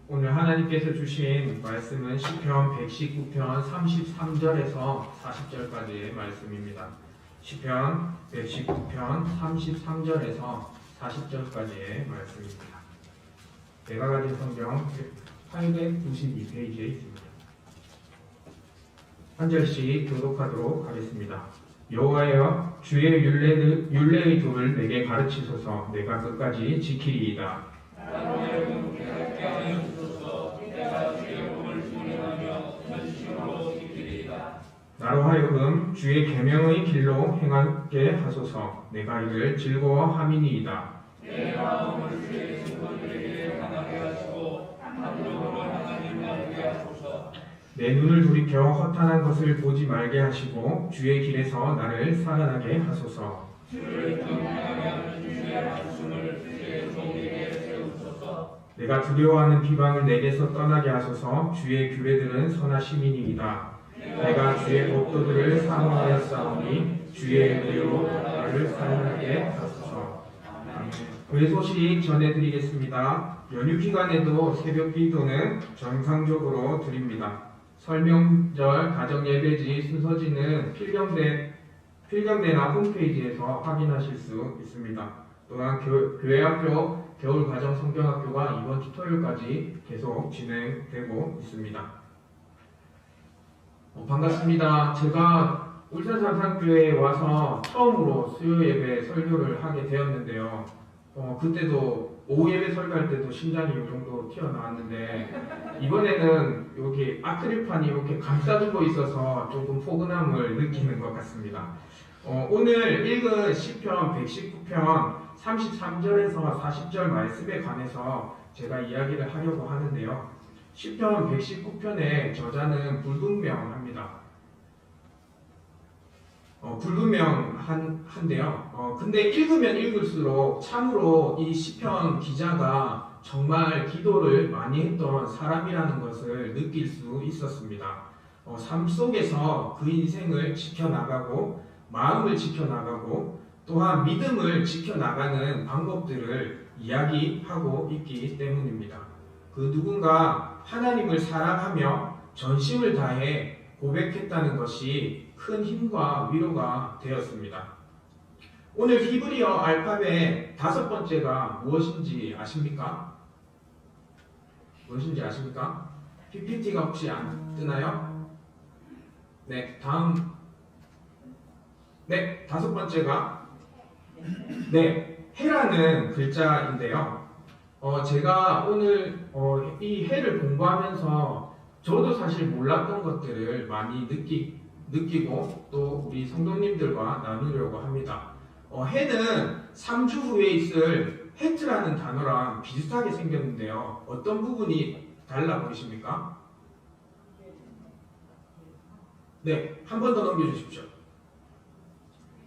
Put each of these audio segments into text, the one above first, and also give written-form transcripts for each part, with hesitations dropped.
오늘 하나님께서 주신 말씀은 시편 119편 33절에서 40절까지의 말씀입니다. 시편 119편 33절에서 40절까지의 말씀입니다. 내가 가진 성경 892페이지에 있습니다. 한 절씩 교독하도록 하겠습니다. 여호와여, 주의 율례의 도를 내게 가르치소서. 내가 끝까지 지키리이다. 나로 하여금 주의 계명의 길로 행하게 하소서. 내가 이를 즐거워함이니이다. 내 마음을 주의 증거들에게 향하게 하시고 한쪽으로 하나님 나오게 하소서. 내 눈을 돌이켜 허탄한 것을 보지 말게 하시고 주의 길에서 나를 살아나게 하소서. 주를 경외하게 하는 주의 말씀을 주의 종에게 세우소서. 내가 두려워하는 비방을 내게서 떠나게 하소서. 주의 규례들은 선하심이니이다. 내가 주의 법도들을 사모하였사오니 주의 의로 나를 살아나게 하소서. 소식 전해드리겠습니다. 연휴 기간에도 새벽 기도는 정상적으로 드립니다. 설명절 가정예배지 순서지는 필경대나 홈페이지에서 확인하실 수 있습니다. 또한 교회학교 겨울가정 성경학교가 이번 주 토요일까지 계속 진행되고 있습니다. 반갑습니다. 제가 울산삼산교회에 와서 처음으로 수요 예배 설교를 하게 되었는데요. 그때도 오후 예배 설교할 때도 심장이 이 정도 튀어나왔는데 이번에는 여기 아크릴판이 이렇게 감싸주고 있어서 조금 포근함을 느끼는 것 같습니다. 오늘 읽은 시편 119편 33절에서 40절 말씀에 관해서 제가 이야기를 하려고 하는데요. 시편 119편의 저자는 불분명합니다. 불분명한데요. 근데 읽으면 읽을수록 참으로 이 시편 기자가 정말 기도를 많이 했던 사람이라는 것을 느낄 수 있었습니다. 삶 속에서 그 인생을 지켜나가고 마음을 지켜나가고 또한 믿음을 지켜나가는 방법들을 이야기하고 있기 때문입니다. 그 누군가 하나님을 사랑하며 전심을 다해 고백했다는 것이 큰 힘과 위로가 되었습니다. 오늘 히브리어 알파벳 5번째가 무엇인지 아십니까? 무엇인지 아십니까? PPT가 혹시 안 뜨나요? 네, 다음. 네, 5번째가 네, 해라는 글자인데요. 제가 오늘 이 해를 공부하면서 저도 사실 몰랐던 것들을 많이 느끼고 또 우리 성도님들과 나누려고 합니다. 해는 3주 후에 있을 해트라는 단어랑 비슷하게 생겼는데요. 어떤 부분이 달라 보이십니까? 네, 한 번 더 넘겨주십시오.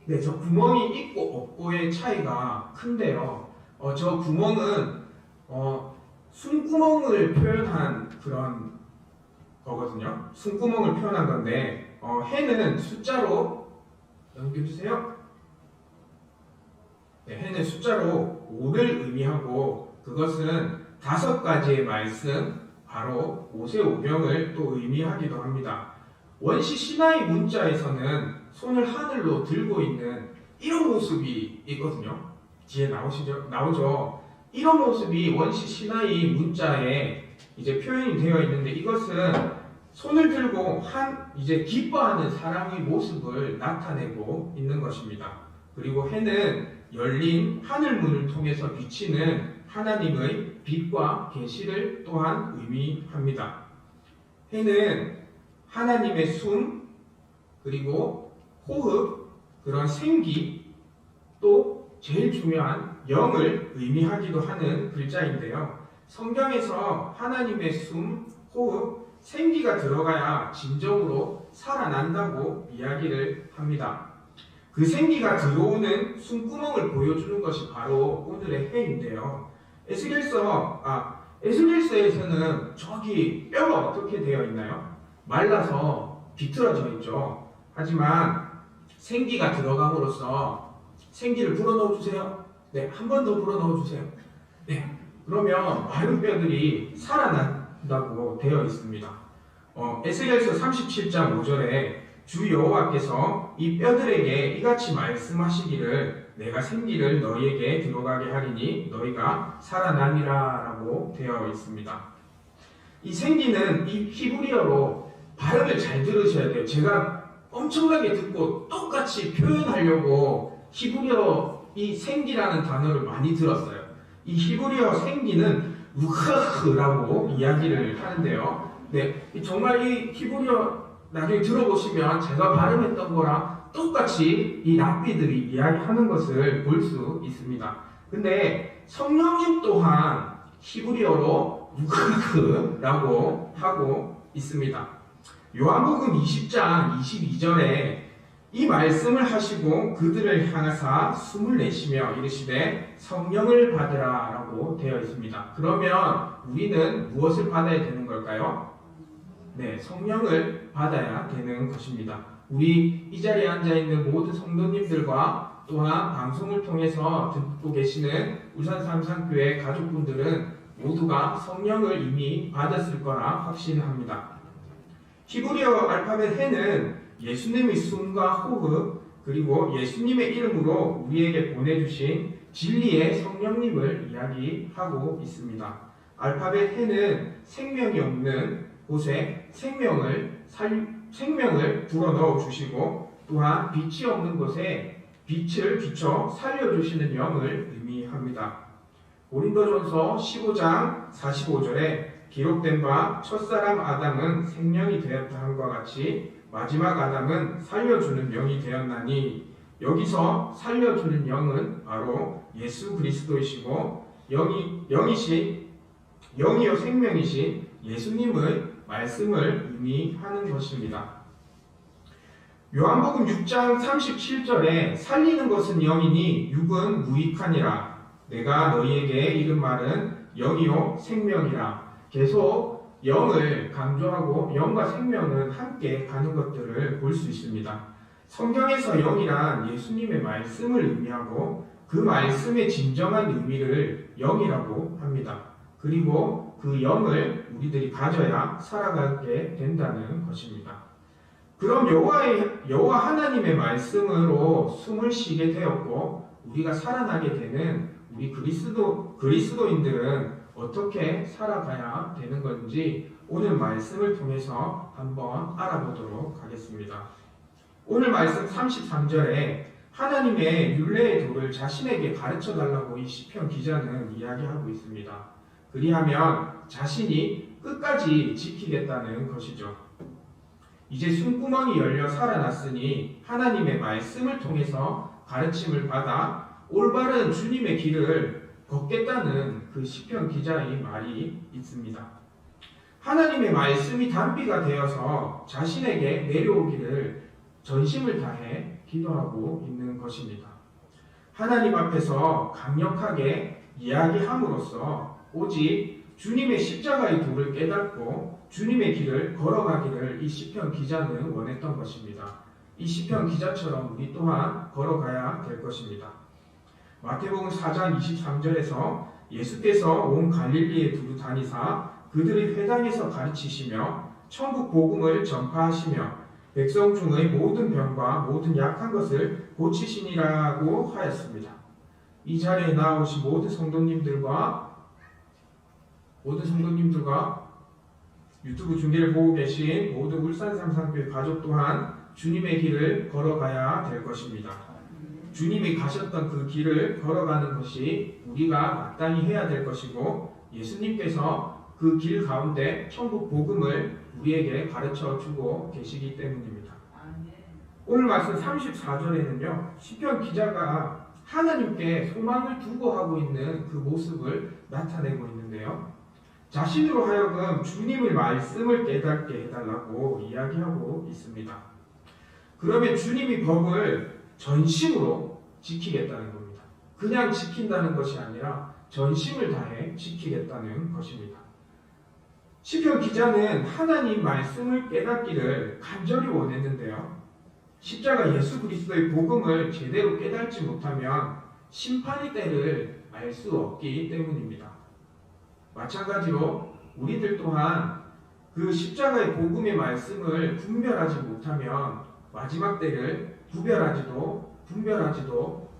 네, 저 구멍이 있고 없고의 차이가 큰데요. 저 구멍은 숨구멍을 표현한 그런 거거든요. 숨구멍을 표현한 건데 해는 숫자로 넘겨주세요. 네, 해는 숫자로 5를 의미하고 그것은 5가지의 말씀 바로 오세오병을 또 의미하기도 합니다. 원시 신화의 문자에서는 손을 하늘로 들고 있는 이런 모습이 있거든요. 뒤에 나오죠. 이런 모습이 원시 신화의 문자에 이제 표현이 되어 있는데 이것은 손을 들고 이제 기뻐하는 사람의 모습을 나타내고 있는 것입니다. 그리고 해는 열린 하늘문을 통해서 비치는 하나님의 빛과 계시를 또한 의미합니다. 해는 하나님의 숨 그리고 호흡 그런 생기 또 제일 중요한 영을 의미하기도 하는 글자인데요. 성경에서 하나님의 숨, 호흡, 생기가 들어가야 진정으로 살아난다고 이야기를 합니다. 그 생기가 들어오는 숨구멍을 보여주는 것이 바로 오늘의 해인데요. 에스겔서에서는 저기 뼈가 어떻게 되어 있나요? 말라서 비틀어져 있죠. 하지만 생기가 들어감으로써 생기를 불어넣어 주세요. 네, 한 번 더 불어넣어 주세요. 네, 그러면 마른 뼈들이 살아난다고 되어 있습니다. 에스겔서 37장 5절에 주 여호와께서 이 뼈들에게 이같이 말씀하시기를 내가 생기를 너희에게 들어가게 하리니 너희가 살아나리라 라고 되어 있습니다. 이 생기는 이 히브리어로 발음을 잘 들으셔야 돼요. 제가 엄청나게 듣고 똑같이 표현하려고 히브리어 이 생기라는 단어를 많이 들었어요. 이 히브리어 생기는 우흐흐라고 이야기를 하는데요. 네, 정말 이 히브리어 나중에 들어보시면 제가 발음했던 거랑 똑같이 이 랍비들이 이야기하는 것을 볼 수 있습니다. 근데 성령님 또한 히브리어로 우흐흐라고 하고 있습니다. 요한복음 20장 22절에 이 말씀을 하시고 그들을 향하사 숨을 내쉬며 이르시되 성령을 받으라 라고 되어 있습니다. 그러면 우리는 무엇을 받아야 되는 걸까요? 네, 성령을 받아야 되는 것입니다. 우리 이 자리에 앉아있는 모든 성도님들과 또한 방송을 통해서 듣고 계시는 울산 삼산교회 가족분들은 모두가 성령을 이미 받았을 거라 확신합니다. 히브리어 알파벳 해는 예수님의 숨과 호흡 그리고 예수님의 이름으로 우리에게 보내주신 진리의 성령님을 이야기하고 있습니다. 알파벳 해는 생명이 없는 곳에 생명을 불어넣어 주시고 또한 빛이 없는 곳에 빛을 비춰 살려주시는 영을 의미합니다. 고린도전서 15장 45절에 기록된 바 첫사람 아담은 생명이 되었다 함과 같이 마지막 아담은 살려주는 영이 되었나니 여기서 살려주는 영은 바로 예수 그리스도이시고 영이요 생명이신 예수님의 말씀을 의미하는 것입니다. 요한복음 6장 37절에 살리는 것은 영이니 육은 무익하니라. 내가 너희에게 이른 말은 영이요 생명이라. 계속 영을 강조하고 영과 생명은 함께 가는 것들을 볼 수 있습니다. 성경에서 영이란 예수님의 말씀을 의미하고 그 말씀의 진정한 의미를 영이라고 합니다. 그리고 그 영을 우리들이 가져야 살아가게 된다는 것입니다. 그럼 여호와 하나님의 말씀으로 숨을 쉬게 되었고 우리가 살아나게 되는 우리 그리스도인들은 어떻게 살아가야 되는 건지 오늘 말씀을 통해서 한번 알아보도록 하겠습니다. 오늘 말씀 33절에 하나님의 율례의 도를 자신에게 가르쳐 달라고 이 시편 기자는 이야기하고 있습니다. 그리하면 자신이 끝까지 지키겠다는 것이죠. 이제 숨구멍이 열려 살아났으니 하나님의 말씀을 통해서 가르침을 받아 올바른 주님의 길을 걷겠다는 그 시편 기자의 말이 있습니다. 하나님의 말씀이 단비가 되어서 자신에게 내려오기를 전심을 다해 기도하고 있는 것입니다. 하나님 앞에서 강력하게 이야기함으로써 오직 주님의 십자가의 도를 깨닫고 주님의 길을 걸어가기를 이 시편 기자는 원했던 것입니다. 이 시편 기자처럼 우리 또한 걸어가야 될 것입니다. 마태복음 4장 23절에서 예수께서 온 갈릴리에 두루 다니사 그들의 회당에서 가르치시며 천국 복음을 전파하시며 백성 중의 모든 병과 모든 약한 것을 고치시니라고 하였습니다. 이 자리에 나오신 모든 성도님들과 유튜브 중계를 보고 계신 모든 울산 삼산교회 가족 또한 주님의 길을 걸어가야 될 것입니다. 주님이 가셨던 그 길을 걸어가는 것이 우리가 마땅히 해야 될 것이고 예수님께서 그 길 가운데 천국 복음을 우리에게 가르쳐 주고 계시기 때문입니다. 오늘 말씀 34절에는요. 시편 기자가 하나님께 소망을 두고 하고 있는 그 모습을 나타내고 있는데요. 자신으로 하여금 주님의 말씀을 깨닫게 해달라고 이야기하고 있습니다. 그러면 주님의 법을 전심으로 지키겠다는 겁니다. 그냥 지킨다는 것이 아니라 전심을 다해 지키겠다는 것입니다. 시편 기자는 하나님 말씀을 깨닫기를 간절히 원했는데요. 십자가 예수 그리스도의 복음을 제대로 깨닫지 못하면 심판의 때를 알 수 없기 때문입니다. 마찬가지로 우리들 또한 그 십자가의 복음의 말씀을 분별하지 못하면 마지막 때를 분별하지도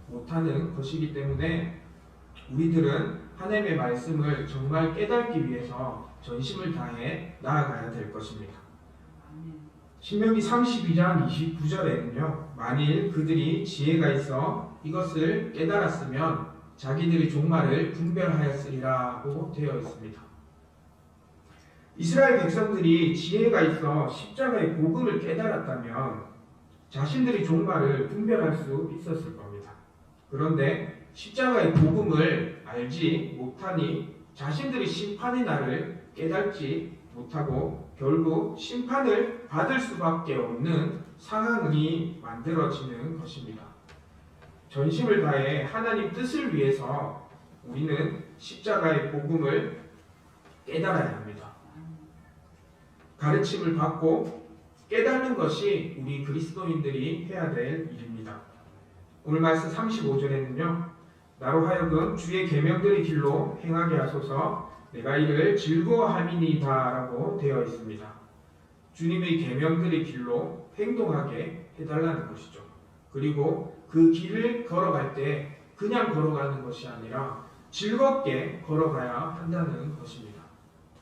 못하는 것이기 때문에 우리들은 하나님의 말씀을 정말 깨닫기 위해서 전심을 다해 나아가야 될 것입니다. 신명기 32장 29절에는요. 만일 그들이 지혜가 있어 이것을 깨달았으면 자기들의 종말을 분별하였으리라고 되어 있습니다. 이스라엘 백성들이 지혜가 있어 십자가의 복음을 깨달았다면 자신들의 종말을 분별할 수 있었을 겁니다. 그런데 십자가의 복음을 알지 못하니 자신들의 심판의 날을 깨닫지 못하고 결국 심판을 받을 수밖에 없는 상황이 만들어지는 것입니다. 전심을 다해 하나님 뜻을 위해서 우리는 십자가의 복음을 깨달아야 합니다. 가르침을 받고 깨닫는 것이 우리 그리스도인들이 해야 될 일입니다. 오늘 말씀 35절에는요. 나로 하여금 주의 계명들의 길로 행하게 하소서 내가 이를 즐거워함이니이다 라고 되어 있습니다. 주님의 계명들의 길로 행동하게 해달라는 것이죠. 그리고 그 길을 걸어갈 때 그냥 걸어가는 것이 아니라 즐겁게 걸어가야 한다는 것입니다.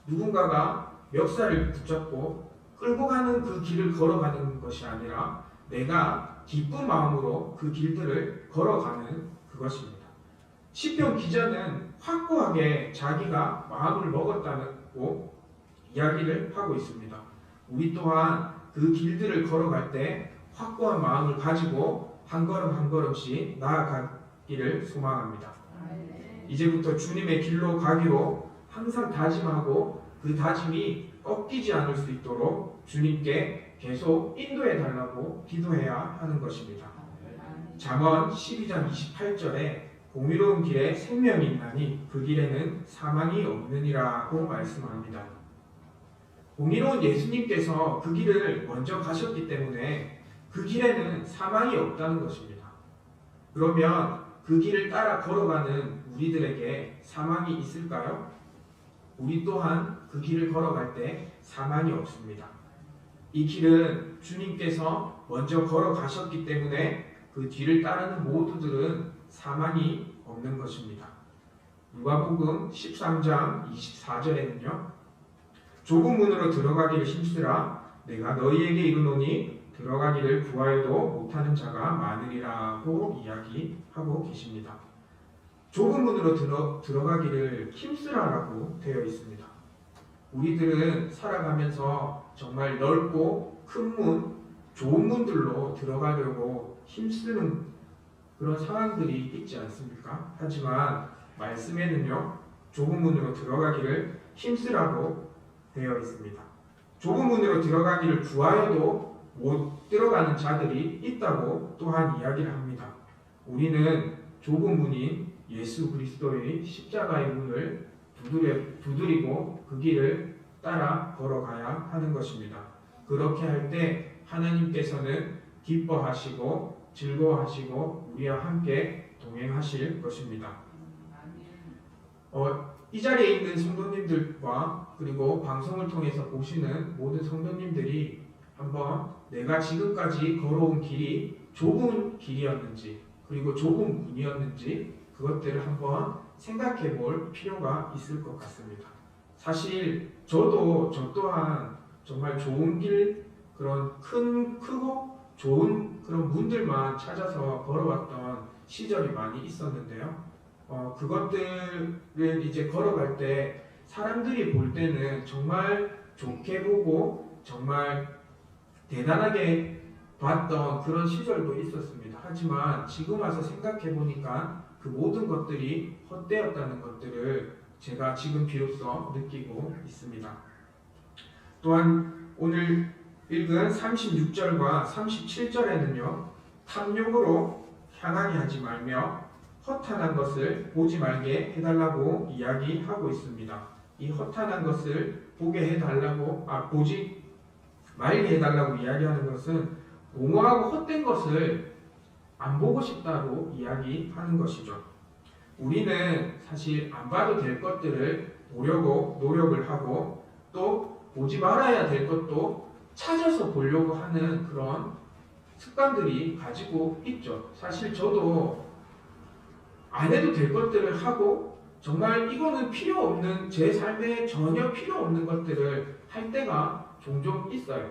누군가가 멱살을 붙잡고 끌고 가는 그 길을 걸어가는 것이 아니라 내가 기쁜 마음으로 그 길들을 걸어가는 그것입니다. 시편 기자는 확고하게 자기가 마음을 먹었다고 이야기를 하고 있습니다. 우리 또한 그 길들을 걸어갈 때 확고한 마음을 가지고 한 걸음 한 걸음씩 나아가기를 소망합니다. 이제부터 주님의 길로 가기로 항상 다짐하고 그 다짐이 꺾이지 않을 수 있도록 주님께 계속 인도해 달라고 기도해야 하는 것입니다. 잠언 12장 28절에 공의로운 길에 생명이 있나니 그 길에는 사망이 없느니라고 말씀합니다. 공의로운 예수님께서 그 길을 먼저 가셨기 때문에 그 길에는 사망이 없다는 것입니다. 그러면 그 길을 따라 걸어가는 우리들에게 사망이 있을까요? 우리 또한 그 길을 걸어갈 때 사망이 없습니다. 이 길은 주님께서 먼저 걸어가셨기 때문에 그 뒤를 따르는 모두들은 사망이 없는 것입니다. 누가복음 13장 24절에는요. 좁은 문으로 들어가기를 힘쓰라 내가 너희에게 이르노니 들어가기를 구하여도 못하는 자가 많으리라고 이야기하고 계십니다. 좁은 문으로 들어가기를 힘쓰라라고 되어 있습니다. 우리들은 살아가면서 정말 넓고 큰 문, 좋은 문들로 들어가려고 힘쓰는 그런 상황들이 있지 않습니까? 하지만 말씀에는요. 좁은 문으로 들어가기를 힘쓰라고 되어 있습니다. 좁은 문으로 들어가기를 구하여도 못 들어가는 자들이 있다고 또한 이야기를 합니다. 우리는 좁은 문인 예수 그리스도의 십자가의 문을 두드리고 그 길을 따라 걸어가야 하는 것입니다. 그렇게 할 때 하나님께서는 기뻐하시고 즐거워하시고 우리와 함께 동행하실 것입니다. 이 자리에 있는 성도님들과 그리고 방송을 통해서 보시는 모든 성도님들이 한번 내가 지금까지 걸어온 길이 좁은 길이었는지 그리고 좁은 문이었는지 그것들을 한번 생각해 볼 필요가 있을 것 같습니다. 사실 저 또한 정말 좋은 길 그런 크고 좋은 그런 문들만 찾아서 걸어왔던 시절이 많이 있었는데요. 그것들을 이제 걸어갈 때 사람들이 볼 때는 정말 좋게 보고 정말 대단하게 봤던 그런 시절도 있었습니다. 하지만 지금 와서 생각해 보니까 그 모든 것들이 헛되었다는 것들을 제가 지금 비로소 느끼고 있습니다. 또한 오늘 읽은 36절과 37절에는요. 탐욕으로 향하게 하지 말며 허탄한 것을 보지 말게 해달라고 이야기하고 있습니다. 이 허탄한 것을 보지 말게 해달라고 이야기하는 것은 공허하고 헛된 것을 안 보고 싶다고 이야기하는 것이죠. 우리는 사실 안 봐도 될 것들을 보려고 노력을 하고 또 보지 말아야 될 것도 찾아서 보려고 하는 그런 습관들이 가지고 있죠. 사실 저도 안 해도 될 것들을 하고 정말 이거는 필요 없는 제 삶에 전혀 필요 없는 것들을 할 때가 종종 있어요.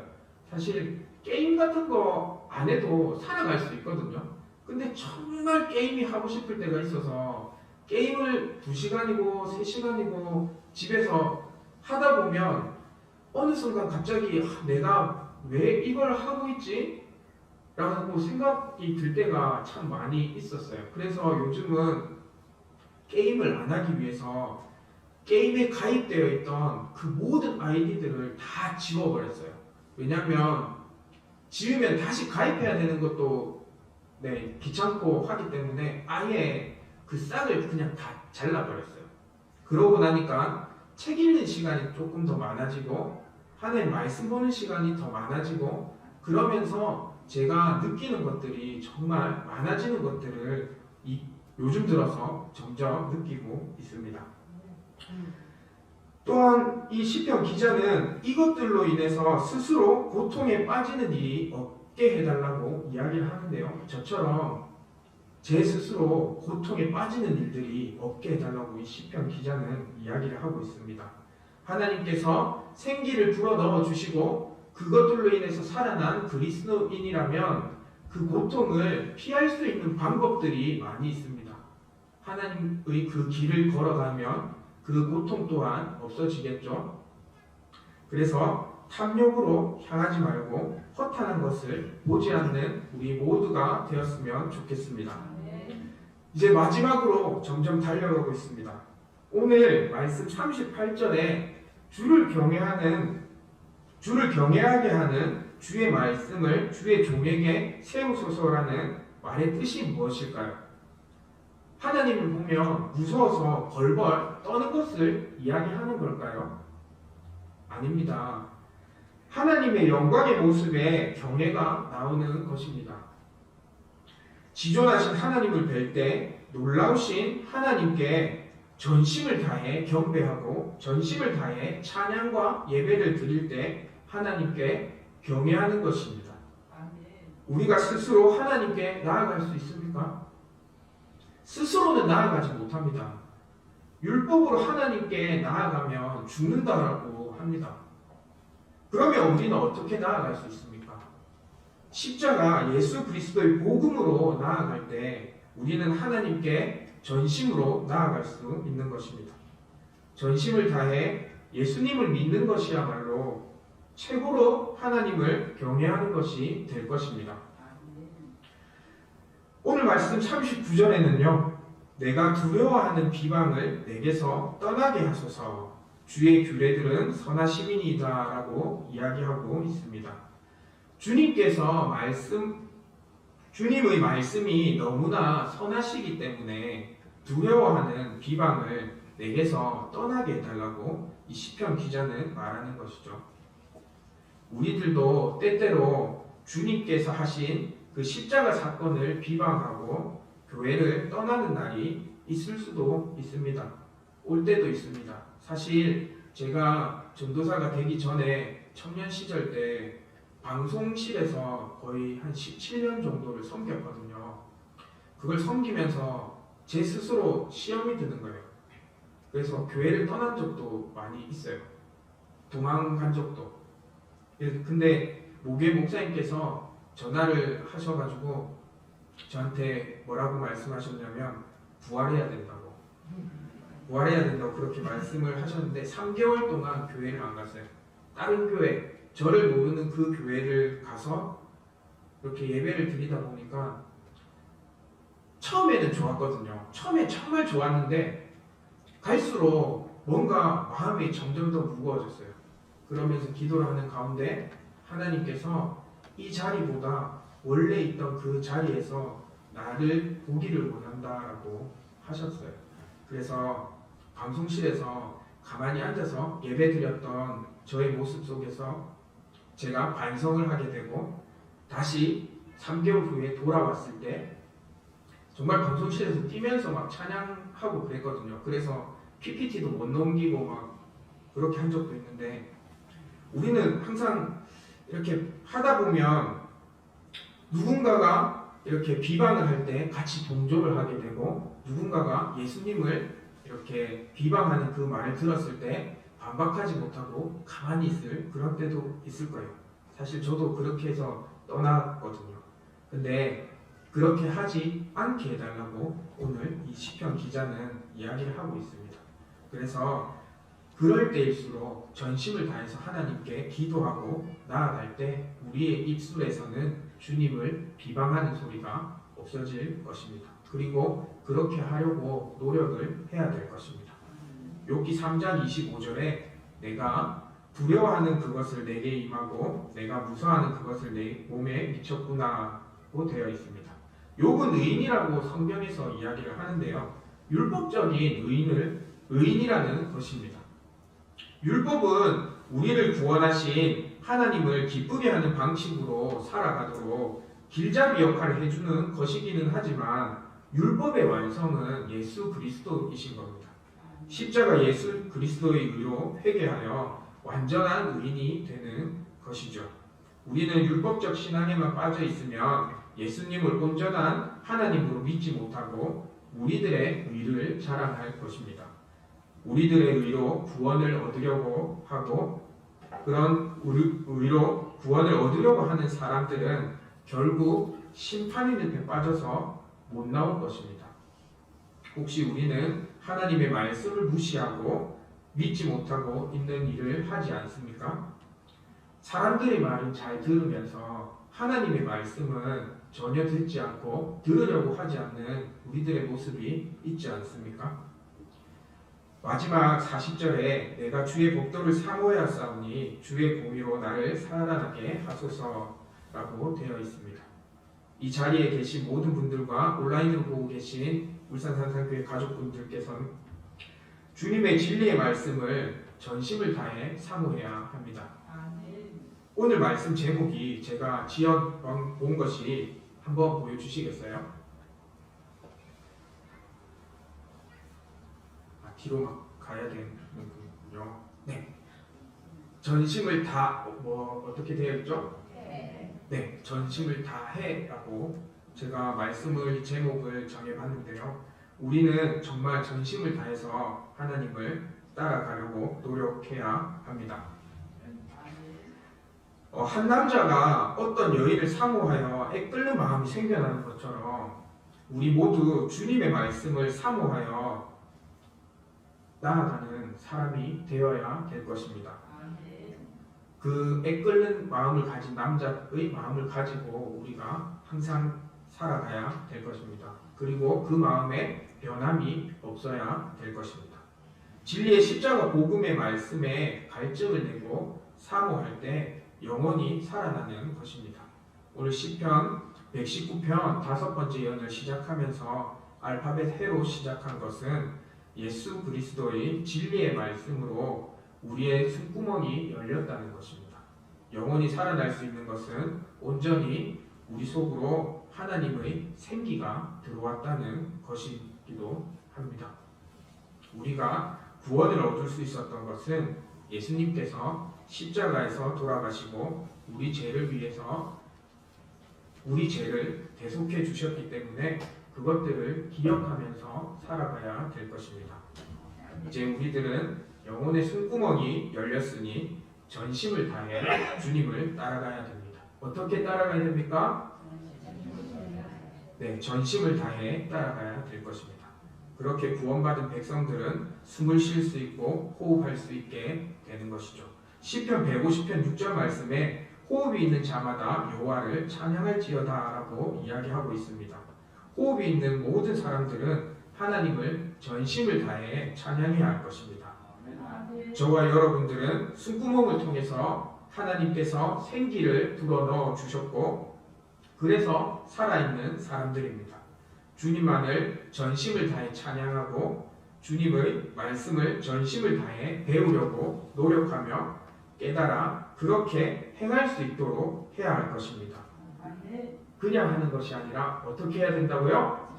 사실 게임 같은 거 안 해도 살아갈 수 있거든요. 근데 정말 게임이 하고 싶을 때가 있어서 게임을 2시간이고 3시간이고 집에서 하다 보면 어느 순간 갑자기 내가 왜 이걸 하고 있지? 라고 생각이 들 때가 참 많이 있었어요. 그래서 요즘은 게임을 안 하기 위해서 게임에 가입되어 있던 그 모든 아이디들을 다 지워버렸어요. 왜냐하면 지우면 다시 가입해야 되는 것도 귀찮고 하기 때문에 아예 그 싹을 그냥 다 잘라버렸어요. 그러고 나니까 책 읽는 시간이 조금 더 많아지고 하나님 말씀 보는 시간이 더 많아지고 그러면서 제가 느끼는 것들이 정말 많아지는 것들을 요즘 들어서 점점 느끼고 있습니다. 또한 이 시편 기자는 이것들로 인해서 스스로 고통에 빠지는 일이 없게 해달라고 이야기를 하는데요. 저처럼 제 스스로 고통에 빠지는 일들이 없게 해달라고 이 시편 기자는 이야기를 하고 있습니다. 하나님께서 생기를 불어 넣어주시고 그것들로 인해서 살아난 그리스도인이라면 그 고통을 피할 수 있는 방법들이 많이 있습니다. 하나님의 그 길을 걸어가면 그 고통 또한 없어지겠죠. 그래서 탐욕으로 향하지 말고 허탄한 것을 보지 않는 우리 모두가 되었으면 좋겠습니다. 이제 마지막으로 점점 달려가고 있습니다. 오늘 말씀 38절에 주를 경외하게 하는 주의 말씀을 주의 종에게 세우소서라는 말의 뜻이 무엇일까요? 하나님을 보면 무서워서 벌벌 떠는 것을 이야기하는 걸까요? 아닙니다. 하나님의 영광의 모습에 경외가 나오는 것입니다. 지존하신 하나님을 뵐 때 놀라우신 하나님께 전심을 다해 경배하고 전심을 다해 찬양과 예배를 드릴 때 하나님께 경외하는 것입니다. 우리가 스스로 하나님께 나아갈 수 있습니까? 스스로는 나아가지 못합니다. 율법으로 하나님께 나아가면 죽는다라고 합니다. 그러면 우리는 어떻게 나아갈 수 있습니까? 십자가 예수 그리스도의 복음으로 나아갈 때 우리는 하나님께 전심으로 나아갈 수 있는 것입니다. 전심을 다해 예수님을 믿는 것이야말로 최고로 하나님을 경외하는 것이 될 것입니다. 오늘 말씀 39절에는요. 내가 두려워하는 비방을 내게서 떠나게 하소서 주의 규례들은 선하심이니이다 라고 이야기하고 있습니다. 주님의 말씀이 너무나 선하시기 때문에 두려워하는 비방을 내게서 떠나게 해달라고 이 시편 기자는 말하는 것이죠. 우리들도 때때로 주님께서 하신 그 십자가 사건을 비방하고 교회를 떠나는 날이 있을 수도 있습니다. 올 때도 있습니다. 사실 제가 전도사가 되기 전에 청년 시절 때 방송실에서 거의 한 17년 정도를 섬겼거든요. 그걸 섬기면서 제 스스로 시험이 드는 거예요. 그래서 교회를 떠난 적도 많이 있어요. 도망간 적도. 근데 목회 목사님께서 전화를 하셔가지고 저한테 뭐라고 말씀하셨냐면 부활해야 된다고 그렇게 말씀을 하셨는데 3개월 동안 교회를 안 갔어요. 다른 교회, 저를 모르는 그 교회를 가서 이렇게 예배를 드리다 보니까 처음에는 좋았거든요. 처음에 정말 좋았는데 갈수록 뭔가 마음이 점점 더 무거워졌어요. 그러면서 기도를 하는 가운데 하나님께서 이 자리보다 원래 있던 그 자리에서 나를 보기를 원한다라고 하셨어요. 그래서 방송실에서 가만히 앉아서 예배드렸던 저의 모습 속에서 제가 반성을 하게 되고 다시 3개월 후에 돌아왔을 때 정말 방송실에서 뛰면서 막 찬양하고 그랬거든요. 그래서 PPT도 못 넘기고 막 그렇게 한 적도 있는데, 우리는 항상 이렇게 하다 보면 누군가가 이렇게 비방을 할 때 같이 동조를 하게 되고, 누군가가 예수님을 이렇게 비방하는 그 말을 들었을 때 반박하지 못하고 가만히 있을 그런 때도 있을 거예요. 사실 저도 그렇게 해서 떠났거든요. 근데 그렇게 하지 않게 해달라고 오늘 이 시편 기자는 이야기를 하고 있습니다. 그래서 그럴 때일수록 전심을 다해서 하나님께 기도하고 나아갈 때 우리의 입술에서는 주님을 비방하는 소리가 없어질 것입니다. 그리고 그렇게 하려고 노력을 해야 될 것입니다. 욥기 3장 25절에 내가 두려워하는 그것을 내게 임하고 내가 무서워하는 그것을 내 몸에 미쳤구나고 되어 있습니다. 욥은 의인이라고 성경에서 이야기를 하는데요. 율법적인 의인이라는 것입니다. 율법은 우리를 구원하신 하나님을 기쁘게 하는 방식으로 살아가도록 길잡이 역할을 해주는 것이기는 하지만 율법의 완성은 예수 그리스도이신 겁니다. 십자가 예수 그리스도의 의로 회개하여 완전한 의인이 되는 것이죠. 우리는 율법적 신앙에만 빠져 있으면 예수님을 온전한 하나님으로 믿지 못하고 우리들의 의를 자랑할 것입니다. 우리들의 의로 구원을 얻으려고 하고 그런 의로 구원을 얻으려고 하는 사람들은 결국 심판의 늪에 빠져서 못 나올 것입니다. 혹시 우리는 하나님의 말씀을 무시하고 믿지 못하고 있는 일을 하지 않습니까? 사람들의 말은 잘 들으면서 하나님의 말씀은 전혀 듣지 않고 들으려고 하지 않는 우리들의 모습이 있지 않습니까? 마지막 40절에 내가 주의 복도를 사모하여 싸우니 주의 공의로 나를 살아나게 하소서라고 되어 있습니다. 이 자리에 계신 모든 분들과 온라인으로 보고 계신 울산산상교회 가족분들께서는 주님의 진리의 말씀을 전심을 다해 사모해야 합니다. 오늘 말씀 제목이 제가 지어 본 것이 한번 보여주시겠어요? 뒤로 막 가야 되는군요. 네. 전심을 다 어떻게 되어 있죠? 네, 전심을 다해라고 제가 말씀을 제목을 정해봤는데요. 우리는 정말 전심을 다해서 하나님을 따라가려고 노력해야 합니다. 한 남자가 어떤 여인을 사모하여 애끓는 마음이 생겨나는 것처럼 우리 모두 주님의 말씀을 사모하여 나아가는 사람이 되어야 될 것입니다. 그 애끓는 마음을 가진 남자의 마음을 가지고 우리가 항상 살아가야 될 것입니다. 그리고 그 마음에 변함이 없어야 될 것입니다. 진리의 십자가 복음의 말씀에 갈증을 내고 사모할 때 영원히 살아나는 것입니다. 오늘 시편 119편 5번째 연을 시작하면서 알파벳 해로 시작한 것은 예수 그리스도의 진리의 말씀으로 우리의 숨구멍이 열렸다는 것입니다. 영원히 살아날 수 있는 것은 온전히 우리 속으로 하나님의 생기가 들어왔다는 것이기도 합니다. 우리가 구원을 얻을 수 있었던 것은 예수님께서 십자가에서 돌아가시고 우리 죄를 위해서 우리 죄를 대속해 주셨기 때문에 그것들을 기억하면서 살아가야 될 것입니다. 이제 우리들은 영혼의 숨구멍이 열렸으니 전심을 다해 주님을 따라가야 됩니다. 어떻게 따라가야 됩니까? 네, 전심을 다해 따라가야 될 것입니다. 그렇게 구원받은 백성들은 숨을 쉴 수 있고 호흡할 수 있게 되는 것이죠. 시편 150편 6절 말씀에 호흡이 있는 자마다 여호와를 찬양할지어다라고 이야기하고 있습니다. 호흡이 있는 모든 사람들은 하나님을 전심을 다해 찬양해야 할 것입니다. 저와 여러분들은 숨구멍을 통해서 하나님께서 생기를 불어넣어 주셨고 그래서 살아있는 사람들입니다. 주님만을 전심을 다해 찬양하고 주님의 말씀을 전심을 다해 배우려고 노력하며 깨달아 그렇게 행할 수 있도록 해야 할 것입니다. 그냥 하는 것이 아니라 어떻게 해야 된다고요?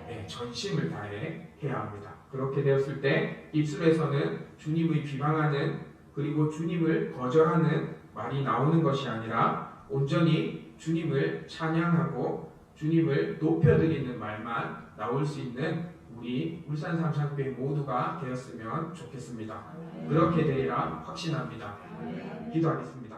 네, 전심을 다해 해야 합니다. 그렇게 되었을 때 입술에서는 주님의 비방하는 그리고 주님을 거절하는 말이 나오는 것이 아니라 온전히 주님을 찬양하고 주님을 높여드리는 말만 나올 수 있는 우리 울산 삼창교회 모두가 되었으면 좋겠습니다. 그렇게 되리라 확신합니다. 기도하겠습니다.